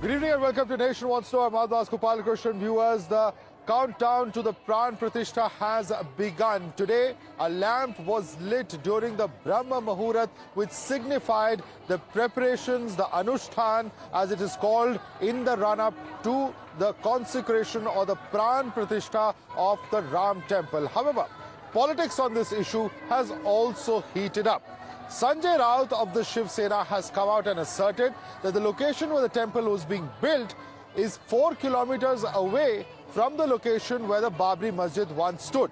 Good evening and welcome to Nation Wants to Know. I'm Advas Gopalakrishnan. Viewers, the countdown to the Pran Pratishtha has begun. Today, a lamp was lit during the Brahma Muhurat, which signified the preparations, the Anushtan, as it is called, in the run-up to the consecration or the Pran Pratishtha of the Ram Temple. However, politics on this issue has also heated up. Sanjay Raut of the Shiv Sena has come out and asserted that the location where the temple was being built is 4 kilometers away from the location where the Babri Masjid once stood.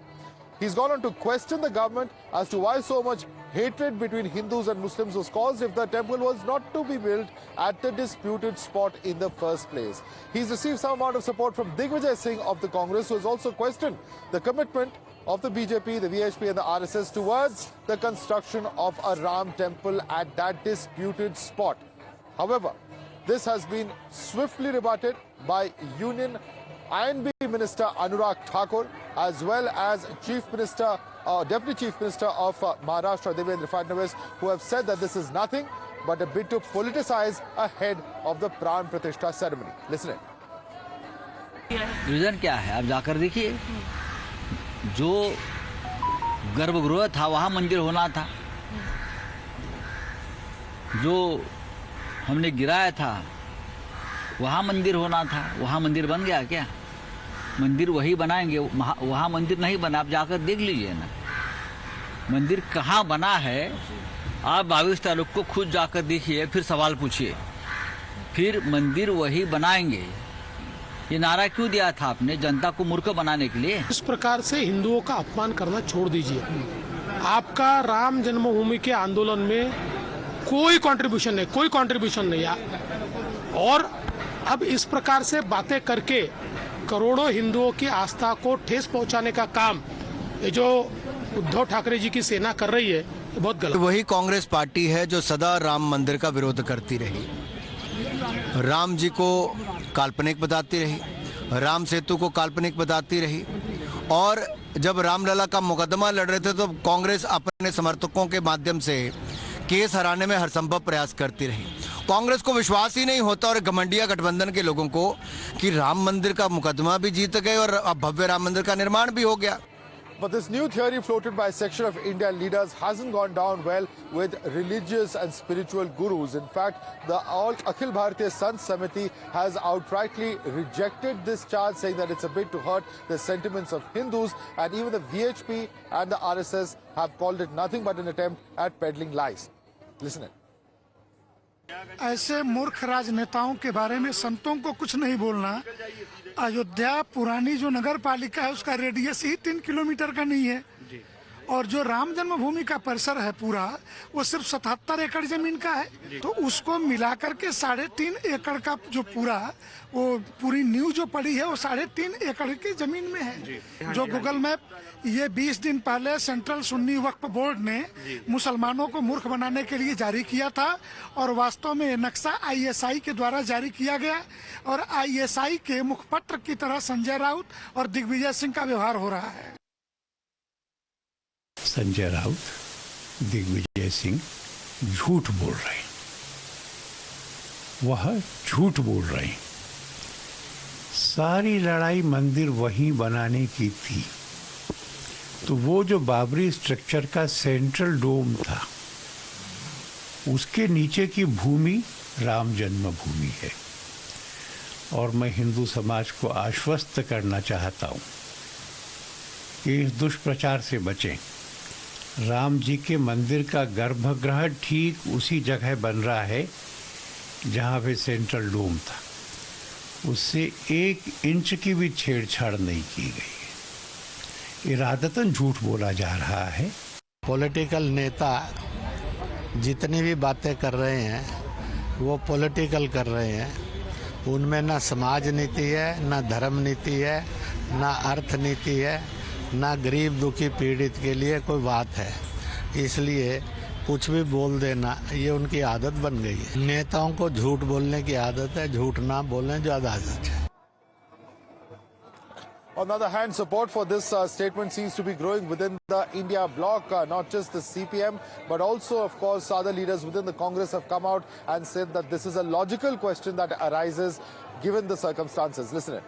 He's gone on to question the government as to why so much hatred between Hindus and Muslims was caused if the temple was not to be built at the disputed spot in the first place. He's received some amount of support from Digvijay Singh of the Congress, who has also questioned the commitment of the BJP, the VHP and the RSS towards the construction of a Ram temple at that disputed spot. However, this has been swiftly rebutted by Union INB Minister Anurag Thakur, as well as Deputy Chief Minister of Maharashtra, Devendra Fadnavis, who have said that this is nothing but a bit to politicize ahead of the Pran Pratishtha ceremony. Listen in. Reason क्या है, आप जाकर देखिए। जो गर्भगृह था वहाँ मंदिर होना था, जो हमने गिराया था वहाँ मंदिर होना था, वहाँ मंदिर बन गया क्या? मंदिर वही बनाएंगे, वहाँ मंदिर नहीं बना। आप जाकर देख लीजिए ना मंदिर कहाँ बना है। आप 22 तारीख को खुद जाकर देखिए, फिर सवाल पूछिए, फिर मंदिर वही बनाएंगे। ये नारा क्यों दिया था आपने? जनता को मूर्ख बनाने के लिए। इस प्रकार से हिंदुओं का अपमान करना छोड़ दीजिए। आपका राम जन्मभूमि के आंदोलन में कोई कंट्रीब्यूशन नहीं और अब इस प्रकार से बातें करके करोड़ों हिंदुओं की आस्था को ठेस पहुंचाने का काम ये जो उद्धव ठाकरे जी की सेना कर रही है, बहुत गलत। वही कांग्रेस पार्टी है जो सदा राम मंदिर का विरोध करती रही, राम जी को काल्पनिक बताती रही, राम सेतु को काल्पनिक बताती रही, और जब रामलला का मुकदमा लड़ रहे थे तो कांग्रेस अपने समर्थकों के माध्यम से केस हराने में हर संभव प्रयास करती रही। कांग्रेस को विश्वास ही नहीं होता और घमंडिया गठबंधन के लोगों को कि राम मंदिर का मुकदमा भी जीत गए और अब भव्य राम मंदिर का निर्माण भी हो गया। But this new theory floated by a section of India leaders hasn't gone down well with religious and spiritual gurus. In fact, the Akhil Bharatiya Sant Samiti has outrightly rejected this charge, saying that it's a bit to hurt the sentiments of Hindus, and even the VHP and the RSS have called it nothing but an attempt at peddling lies. Listen in. ऐसे मूर्ख राजनेताओं के बारे में संतों को कुछ नहीं बोलना। अयोध्या पुरानी जो नगर पालिका है उसका रेडियस ही 3 किलोमीटर का नहीं है, और जो राम जन्मभूमि का परिसर है पूरा वो सिर्फ 77 एकड़ जमीन का है, तो उसको मिला करके 3.5 एकड़ का जो पूरी न्यू जो पड़ी है वो 3.5 एकड़ की जमीन में है। जो गूगल मैप ये 20 दिन पहले सेंट्रल सुन्नी वक्फ बोर्ड ने मुसलमानों को मूर्ख बनाने के लिए जारी किया था, और वास्तव में नक्शा ISI के द्वारा जारी किया गया, और ISI के मुखपत्र की तरह संजय राउत और दिग्विजय सिंह का व्यवहार हो रहा है। संजय राउत, दिग्विजय सिंह झूठ बोल रहे हैं, वह झूठ बोल रहे हैं। सारी लड़ाई मंदिर वहीं बनाने की थी, तो वो जो बाबरी स्ट्रक्चर का सेंट्रल डोम था उसके नीचे की भूमि राम जन्मभूमि है। और मैं हिंदू समाज को आश्वस्त करना चाहता हूँ कि इस दुष्प्रचार से बचें। राम जी के मंदिर का गर्भगृह ठीक उसी जगह बन रहा है जहाँ पे सेंट्रल डोम था, उससे 1 इंच की भी छेड़छाड़ नहीं की गई। इरादतन झूठ बोला जा रहा है। पॉलिटिकल नेता जितनी भी बातें कर रहे हैं वो पॉलिटिकल कर रहे हैं। उनमें ना समाज नीति है, ना धर्म नीति है, ना अर्थ नीति है, ना गरीब दुखी पीड़ित के लिए कोई बात है। इसलिए कुछ भी बोल देना ये उनकी आदत बन गई है। नेताओं को झूठ बोलने की आदत है, झूठ ना बोलने ज़्यादा आदत है। On the other hand, support for this statement seems to be growing within the India bloc. Not just the CPM, but also, of course, other leaders within the Congress have come out and said that this is a logical question that arises given the circumstances. Listen in.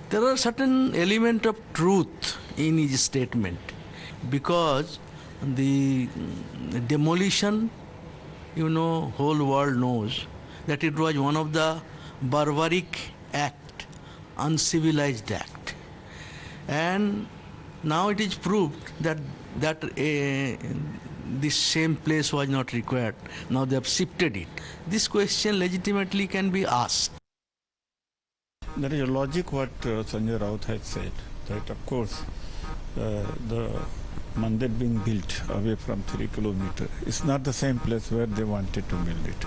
There are certain element of truth in his statement, because the demolition, whole world knows that it was one of the barbaric act, uncivilized act, and now it is proved that this same place was not required. Now they have shifted it. This question legitimately can be asked. There is a logic what Sanjay Raut has said, that of course the mandir being built away from 3 kilometers, it's not the same place where they wanted to build it.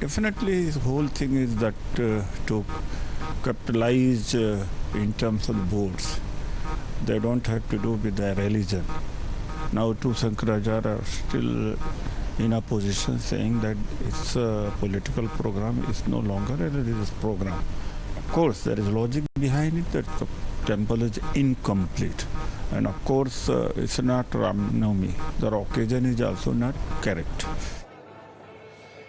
Definitely his whole thing is that to capitalize in terms of the boards. They don't have to do with their religion. Now two Shankaracharya are still in opposition, saying that it's a political program, it's no longer a religious program. Of course, there is logic behind it that the temple is incomplete. And of course, it's not Ram Navami. The occasion is also not correct.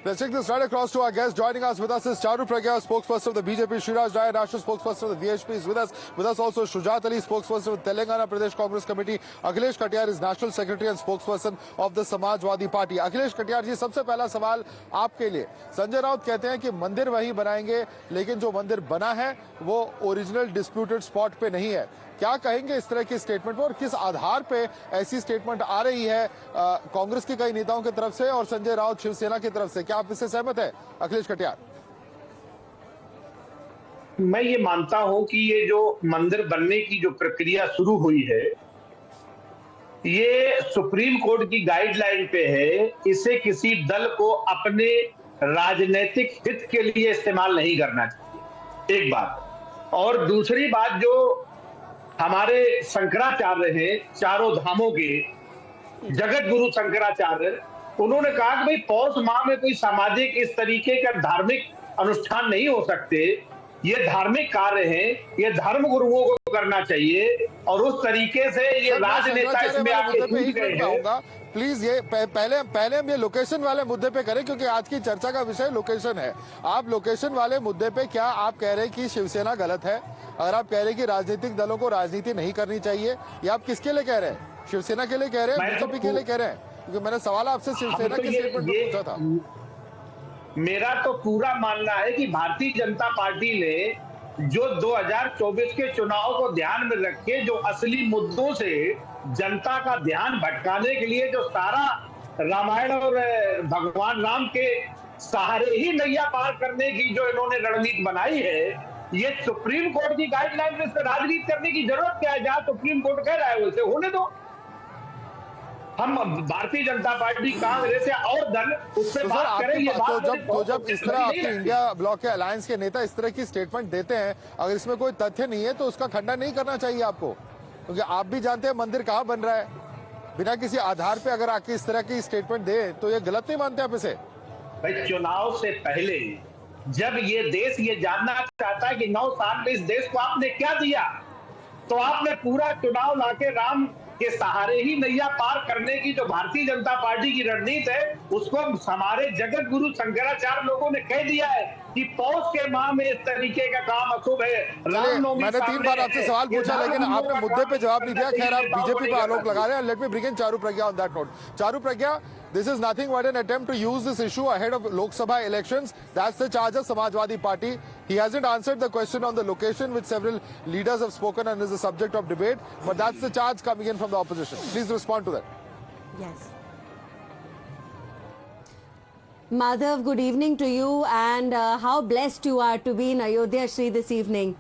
Let's take this right across to our guest. Joining us with us is Charu Pragya, spokesperson of the BJP, Sriraj Rai, national spokesperson of the VHP is with us. With us also Shujat Ali, spokesperson of the Telangana Pradesh Congress Committee. Akhilesh Katiyar is national secretary and spokesperson of the Samajwadi Party. Akhilesh Katiyar जी, सबसे पहला सवाल आपके लिए. संजय राउत कहते हैं कि मंदिर वही बनाएंगे, लेकिन जो मंदिर बना है वो ओरिजिनल डिस्प्यूटेड स्पॉट पे नहीं है. क्या कहेंगे इस तरह की स्टेटमेंट पर और किस आधार पे ऐसी स्टेटमेंट आ रही है कांग्रेस के कई नेताओं की तरफ से और संजय राउत शिवसेना की तरफ से? क्या आप इससे सहमत है अखिलेश कटियार? मैं ये मानता हूं कि ये जो मंदिर बनने की जो प्रक्रिया शुरू हुई है, ये सुप्रीम कोर्ट की गाइडलाइन पे है. इसे किसी दल को अपने राजनीतिक हित के लिए इस्तेमाल नहीं करना चाहिए, एक बात. और दूसरी बात, जो हमारे शंकराचार्य हैं, चारों धामों के जगत गुरु शंकराचार्य, उन्होंने कहा कि भाई पौष माह में कोई सामाजिक इस तरीके का धार्मिक अनुष्ठान नहीं हो सकते. ये धार्मिक कार्य हैं, ये धर्म गुरुओं को करना चाहिए. और उस तरीके से ये राजनेता इसमें आके जुट गए हैं. प्लीज ये पहले हम ये लोकेशन वाले मुद्दे पे करें, क्योंकि आज की चर्चा का विषय लोकेशन है. आप लोकेशन वाले मुद्दे पे क्या आप कह रहे हैं कि शिवसेना गलत है? अगर आप कह रहे हैं कि राजनीतिक दलों को राजनीति नहीं करनी चाहिए, या आप किसके लिए कह रहे हैं? शिवसेना के लिए कह रहे हैं, बीजेपी के लिए कह रहे हैं? क्योंकि मैंने सवाल आपसे शिवसेना के स्टेटमेंट में पूछा था. मेरा तो पूरा मानना है कि भारतीय जनता पार्टी ने जो 2024 के चुनाव को ध्यान में रख के जो असली मुद्दों से जनता का ध्यान भटकाने के लिए जो सारा रामायण और भगवान राम के सहारे ही नैया पार करने की जो इन्होंने रणनीति बनाई है, ये सुप्रीम कोर्ट की गाइडलाइन में से राजनीति करने की जरूरत क्या है? जहां सुप्रीम कोर्ट कह रहा है वैसे होने दो. हम भारतीय जनता पार्टी, कांग्रेस या और दल उससे बात करें. ये बात तो जब इस तरह आपके इंडिया ब्लॉक के अलायंस के नेता इस तरह की स्टेटमेंट देते हैं, अगर इसमें कोई तथ्य नहीं है तो उसका खंडन नहीं करना चाहिए आपको, क्योंकि आप भी जानते हैं मंदिर कहाँ बन रहा है. बिना किसी आधार पे अगर आके इस तरह की स्टेटमेंट दे तो ये गलत नहीं मानते आप इसे? भाई, चुनाव से पहले जब ये देश ये जानना चाहता है कि 9 साल में इस देश को आपने क्या दिया, तो आपने पूरा चुनाव लाके राम के सहारे ही नैया पार करने की जो भारतीय जनता पार्टी की रणनीति है, उसको हमारे जगत गुरु शंकराचार्य लोगों ने कह दिया है कि पौष के माह में इस तरीके का काम अशुभ है. मैंने 3 बार आपसे सवाल पूछा, लेकिन आपने मुद्दे पे जवाब नहीं दिया. खैर, आप बीजेपी पर आरोप लगा रहे हैं. Let me bring in Charu Pragya on that note. Charu Pragya, this is nothing but an attempt to use this issue ahead of Lok Sabha elections. That's the charge of Samajwadi Party. He hasn't answered the question on the location, which several leaders have spoken and is the subject of debate. But that's the charge coming in from the opposition. Please respond to that. Yes. Madhav, good evening to you, and how blessed you are to be in Ayodhya Shri this evening.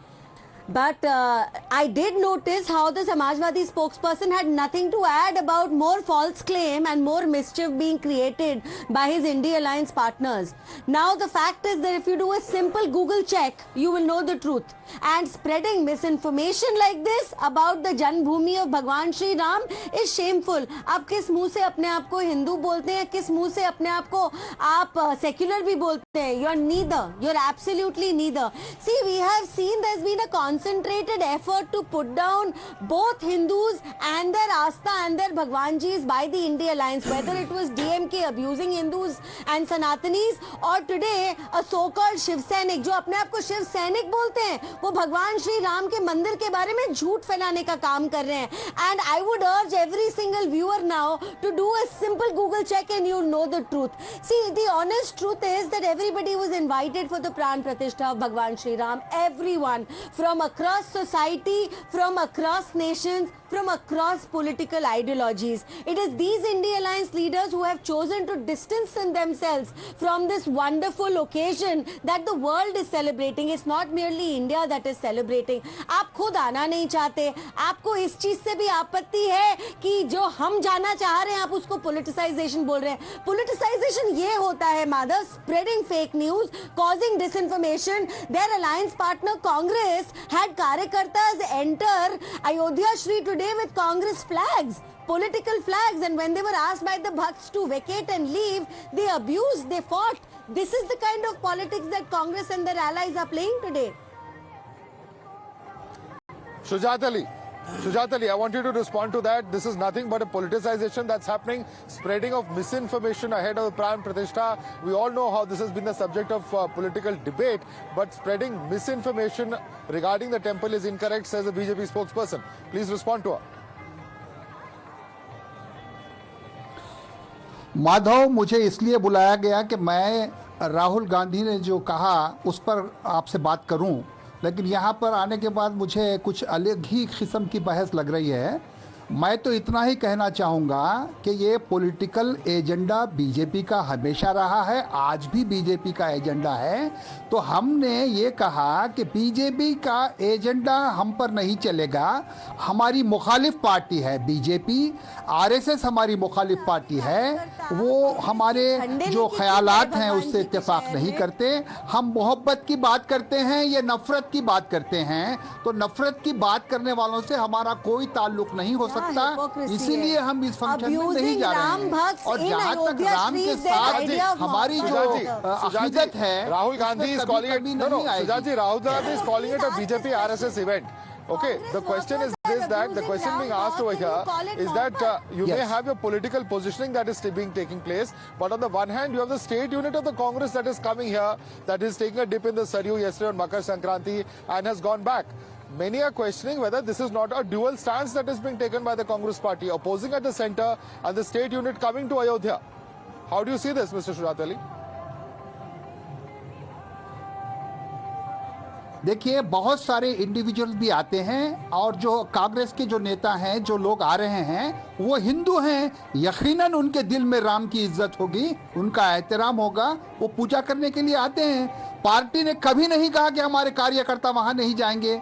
But I did notice how the Samajwadi spokesperson had nothing to add about more false claim and more mischief being created by his India alliance partners. Now the fact is that if you do a simple Google check, you will know the truth. And spreading misinformation like this about the Janmbhoomi of Bhagwan Shri Ram is shameful. आप किस मुंह से अपने आप को हिंदू बोलते हैं, किस मुंह से अपने आप को आप सेक्युलर भी बोलते हैं? You're neither. You're absolutely neither. See, we have seen there's been a concentrated effort to put down both Hindus and their Asta and their Bhagwanjis by the India Alliance, whether it was DMK abusing Hindus and Sanatanis or today a so-called Shiv Sainik, जो अपने आप को शिव सैनिक बोलते हैं, वो भगवान श्री राम के मंदिर के बारे में झूठ फैलाने का काम कर रहे हैं. And I would urge every single viewer now to do a simple Google check and you'll know the truth. See, the honest truth is that everybody was invited for the Pran Pratishtha of Bhagwan Shri Ram. Everyone from across society, from across nations, from across political ideologies. It is these India Alliance leaders who have chosen to distance themselves from this wonderful occasion that the world is celebrating. It's not merely India that is celebrating. आप खुद आना नहीं चाहते, आपको इस चीज से भी आपत्ति है कि जो हम जाना चाह रहे हैं आप उसको politicization बोल रहे हैं. Politicization ये होता है Madhav, spreading fake news, causing disinformation. Their alliance partner Congress had कार्यकर्ताs enter Ayodhya Shri today with Congress flags, political flags, and when they were asked by the Bhakts to vacate and leave, they abused, they fought. This is the kind of politics that Congress and their allies are playing today. Shujat Ali, I want you to respond to that. This is nothing but a politicization that's happening, spreading of misinformation ahead of the Pran Pratishtha. We all know how this has been the subject of political debate, but spreading misinformation regarding the temple is incorrect, says the BJP spokesperson. Please respond to her. Madhav, मुझे इसलिए बुलाया गया कि मैं राहुल गांधी ने जो कहा उस पर आपसे बात करूं, लेकिन यहाँ पर आने के बाद मुझे कुछ अलग ही किस्म की बहस लग रही है. मैं तो इतना ही कहना चाहूँगा कि ये पॉलिटिकल एजेंडा बीजेपी का हमेशा रहा है, आज भी बीजेपी का एजेंडा है. तो हमने ये कहा कि बीजेपी का एजेंडा हम पर नहीं चलेगा. हमारी मुखालिफ पार्टी है बीजेपी, आरएसएस हमारी मुखालिफ पार्टी है. वो हमारे जो ख्यालात हैं उससे इत्तेफाक नहीं करते. हम मोहब्बत की बात करते हैं, ये नफरत की बात करते हैं. तो नफरत की बात करने वालों से हमारा कोई ताल्लुक नहीं हो सकता. इसीलिए हम इस फंक्शन में नहीं जा रहे हैं. और जहाँ तक राम के साथ हमारी जो अकीदत है, Rahul Gandhi is calling it, Sujatji, Rahul Gandhi is calling it a BJP RSS event. Okay, the question is this, that the question being asked over here is that you may have your political positioning that is taking place, but on the one hand you have the state unit of the Congress that is coming here, that is taking a dip in the Saryu yesterday on Makar Sankranti and has gone back. Many are questioning whether this is not a dual stance that is being taken by the Congress party, opposing at the center and the state unit coming to Ayodhya. How do you see this, Mr. Shujat Ali? देखिए, बहुत सारे individuals भी आते हैं और जो कांग्रेस के जो नेता हैं, जो लोग आ रहे हैं, वो हिंदू हैं. यकीनन उनके दिल में राम की इज्जत होगी, उनका एहतराम होगा, वो पूजा करने के लिए आते हैं. पार्टी ने कभी नहीं कहा कि हमारे कार्यकर्ता वहां नहीं जाएंगे.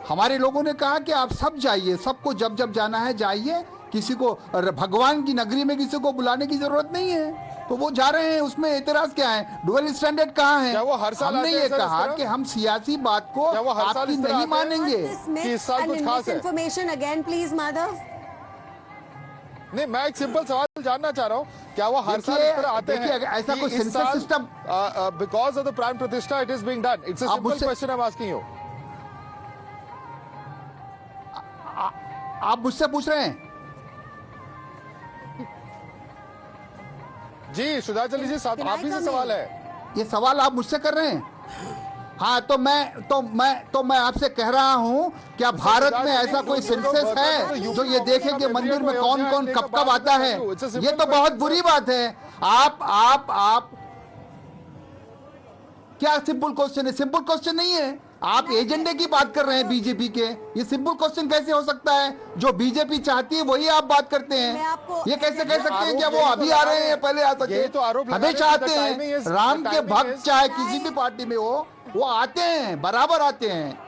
हमारे लोगों ने कहा कि आप सब जाइए, सबको जब जब जाना है जाइए. किसी को भगवान की नगरी में किसी को बुलाने की जरूरत नहीं है, तो वो जा रहे हैं. उसमें एतराज क्या है? डुअल स्टैंडर्ड कहाँ है? हमने ये कहा कि हम सियासी बात को आपकी नहीं मानेंगे. इस साल कुछ खास है? Information again, please, Madhav. नहीं, मैं एक सिंपल सवाल जानना चाह रहा हूँ, क्या वो हर साल इस तरह आते हैं? ऐसा कोई sensor system because of the Pran Pratishtha it is being done. It's a simple question I'm asking you. आप मुझसे पूछ रहे हैं? जी शुजात अली जी, आप ही से सवाल है. ये सवाल आप मुझसे कर रहे हैं? हाँ, तो मैं आपसे कह रहा हूँ, क्या भारत में ऐसा कोई सेंसस है जो ये देखे कि मंदिर में कौन कौन कब कब आता है? ये तो बहुत बुरी बात है. आप क्या सिंपल क्वेश्चन है? सिंपल क्वेश्चन नहीं है. आप एजेंडे की बात कर रहे हैं बीजेपी के. ये सिंपल क्वेश्चन कैसे हो सकता है? जो बीजेपी चाहती है वही आप बात करते हैं. ये कैसे कह सकते हैं कि वो अभी आ रहे हैं, पहले आ सके? हमेशा आते हैं. राम के भक्त चाहे किसी भी पार्टी में हो, वो आते हैं, बराबर आते हैं.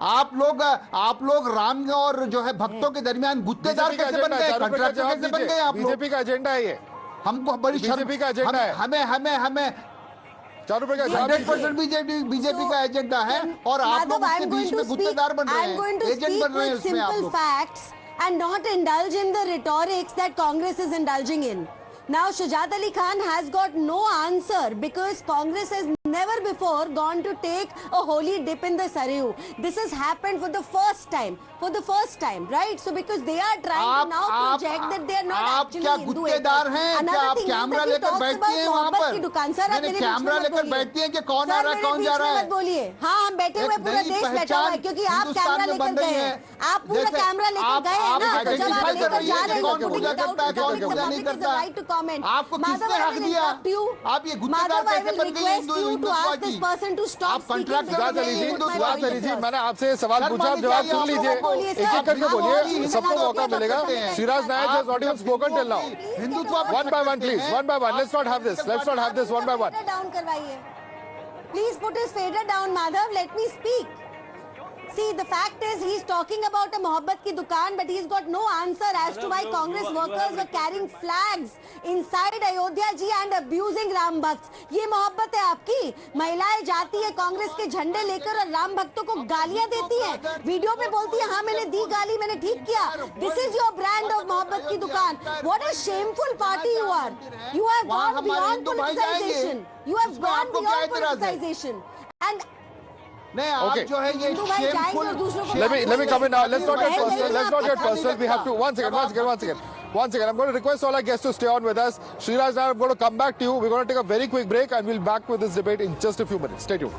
आप लोग राम और जो है भक्तों के दरमियान गुत्तेदार कैसे बन गए, कंट्रैक्टर कैसे बन गए आप लोग? बीजेपी का एजेंडा है ये, हमको बड़ी बीजेपी का एजेंडा है। हमें 100% बीजेपी का एजेंडा है और आप लोग उसके बीच में गुत्तेदार बन रहे हैं, एजेंट बन रहे हैं उसमें आप लोग। And not indulge in the rhetorics that Congress is indulging in. Now Shujat Ali Khan has got no answer because Congress has never before gone to take a holy dip in the Saryu. This has happened for the first time, right? So because they are trying to now project that they are not actually क्या Hindu गुत्तेदार haters. हैं? क्या आप camera लेकर बैठती हैं वहाँ पर? मैंने कैमरा लेकर बैठती हैं कि कौन आ रहा है कौन जा रहा है? मत बोलिए। हाँ, हम बैठे हुए पूरा देश बैठा हुआ है क्योंकि आप कैमरा लेकर गए हैं, आप पूरा कैमरा लेकर गए हैं ना, तो जब आप लेकर जा रहे हैं कौन पूजा करता है कौन पूजा नहीं करता? आपको किसने हक दिया? आप ये गुत्तेदार कैसे बन गए हिंदुत्ववादी? आप कंट्रैक्टर जी, मैंने आपसे सवाल पूछा, जवाब सुन लीजिए, एक एक करके बोलिए, सबको मौका मिलेगा। श्रीराज नायक has not even spoken till now. One by one, please. One by one. Let's not have this. One by one. Down करवाइए. Please put his fader down, Madhav. Let me speak. See, the fact is he's talking about a Mohabbat ki dukaan, but he's got no answer as to why Congress workers were carrying flags inside Ayodhya ji and abusing Ram Bhakts. ये मोहब्बत है आपकी? महिलाएं जाती है कांग्रेस के झंडे लेकर और राम भक्तों को गालियां देती हैं, वीडियो पे बोलती है हाँ मैंने दी गाली, मैंने ठीक किया. This is your brand of मोहब्बत की दुकान. What a shameful party you are. You have gone beyond politicization. You have gone beyond politicization. And नहीं, आप जो है ये shameful. Let me come in now. Let's not get personal. We have to one second. I'm going to request all our guests to stay on with us. Shriraj, now I'm going to come back to you. We're going to take a very quick break and we'll back with this debate in just a few minutes. Stay tuned.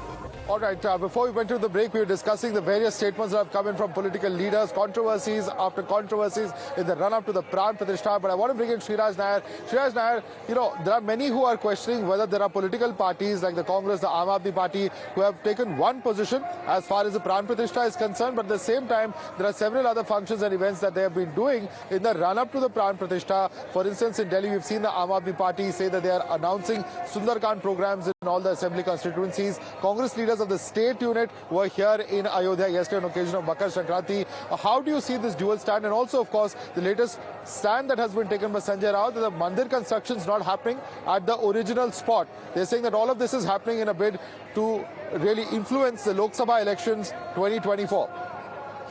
All right, before we went to the break, we were discussing the various statements that have come in from political leaders, controversies after controversies in the run-up to the Pran Pratishtha. But I want to bring in Shriraj Nair. Shriraj Nair, you know, there are many who are questioning whether there are political parties like the Congress, the Aam Aadmi Party, who have taken one position as far as the Pran Pratishtha is concerned. But at the same time, there are several other functions and events that they have been doing in the run-up to the Pran Pratishtha. For instance, in Delhi, we've seen the Aam Aadmi Party say that they are announcing Sundarkand programs in all the assembly constituencies. Congress leaders of the state unit were here in Ayodhya yesterday on occasion of Makar Sankranti. How do you see this dual stand? And also, of course, the latest stand that has been taken by Sanjay Raut that the mandir construction is not happening at the original spot. They're saying that all of this is happening in a bid to really influence the Lok Sabha elections 2024.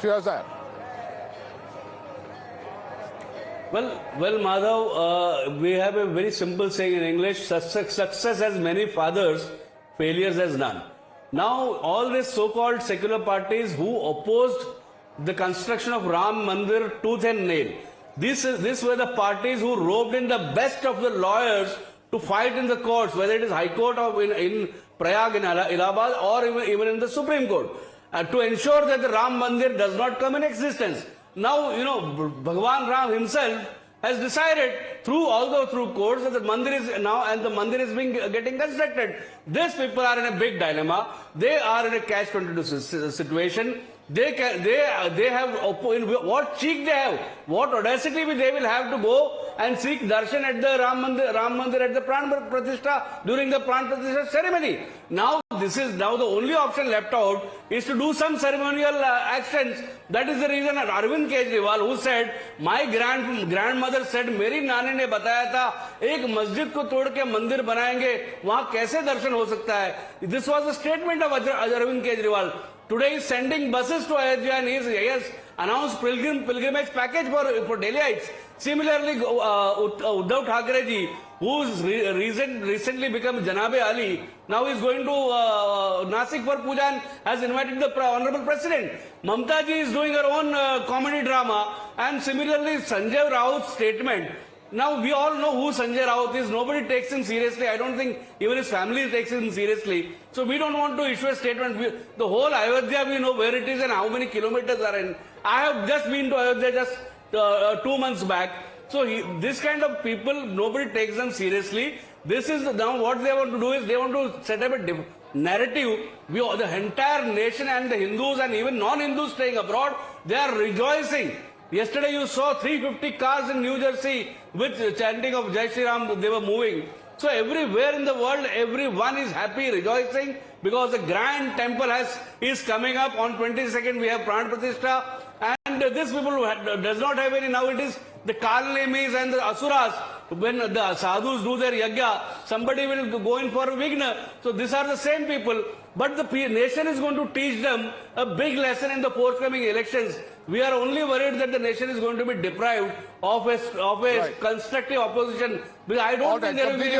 Shriraj Nair. Well, Madhav, we have a very simple saying in English: success has many fathers, failures has none. Now, all these so-called secular parties who opposed the construction of Ram Mandir tooth and nail, these were the parties who roped in the best of the lawyers to fight in the courts, whether it is High Court or in Prayag, in Allahabad, or even in the Supreme Court, to ensure that the Ram Mandir does not come in existence. Now, you know, Bhagwan Ram himself has decided through courts that the mandir is now and the mandir is getting constructed. These people are in a big dilemma. They are in a catch-22 situation. They have what cheek they have, what audacity they will have to go and seek darshan at the Ram Mandir at the Pran Pratishtha during the Pran Pratishtha ceremony. Now the only option left out is to do some ceremonial actions. That is the reason that Arvind Kejriwal, who said, my grandmother said, मेरी नानी ने बताया था एक मस्जिद को तोड़ के मंदिर बनाएंगे, वहां कैसे दर्शन हो सकता है. This was the statement of Arvind Kejriwal. Today he is sending buses to Ayodhya and he has announced pilgrimage package for Delhiites. Similarly, Uddhav Thackeray ji, who's recently become Janabe Ali, now is going to Nasik for puja and has invited the Honorable President. Mamta ji is doing her own comedy drama, and similarly Sanjay Raut's statement. Now we all know who Sanjay Raut is. Nobody takes him seriously. I don't think even his family takes him seriously. So we don't want to issue a statement. The whole Ayodhya, we know where it is and how many kilometers are in. I have just been to Ayodhya just 2 months back. So this kind of people, nobody takes them seriously. This is now what they want to do is they want to set up a narrative. The entire nation and the Hindus and even non-Hindus staying abroad, they are rejoicing. Yesterday you saw 350 cars in New Jersey with chanting of Jai Shri Ram, they were moving. So everywhere in the world, everyone is happy, rejoicing, because the grand temple is coming up on 22nd. We have Pran Pratishtha, and these people does not have any. Now it is the Kalnemis and the Asuras. When the sadhus do their yajna, somebody will go in for Vigna. So these are the same people. But the nation is going to teach them a big lesson in the forthcoming elections. We are only worried that the nation is going to be deprived of a constructive opposition. Because I don't think there will be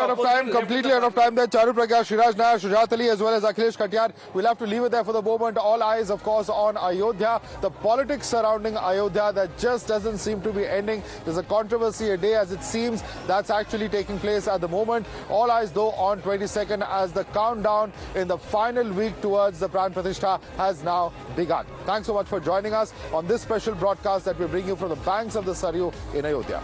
completely out of time. Then Charu Pragya, Shiraj Nair, Shujat Ali, as well as Akhilesh Katiyar. We'll have to leave it there for the moment. All eyes, of course, on Ayodhya. The politics surrounding Ayodhya that just doesn't seem to be ending. There's a controversy a day, as it seems, that's actually taking place at the moment. All eyes, though, on 22nd as the countdown in the final week towards the Pran Pratishtha has now begun. Thanks so much for joining us on this special broadcast that we bring you from the banks of the Saryu in Ayodhya.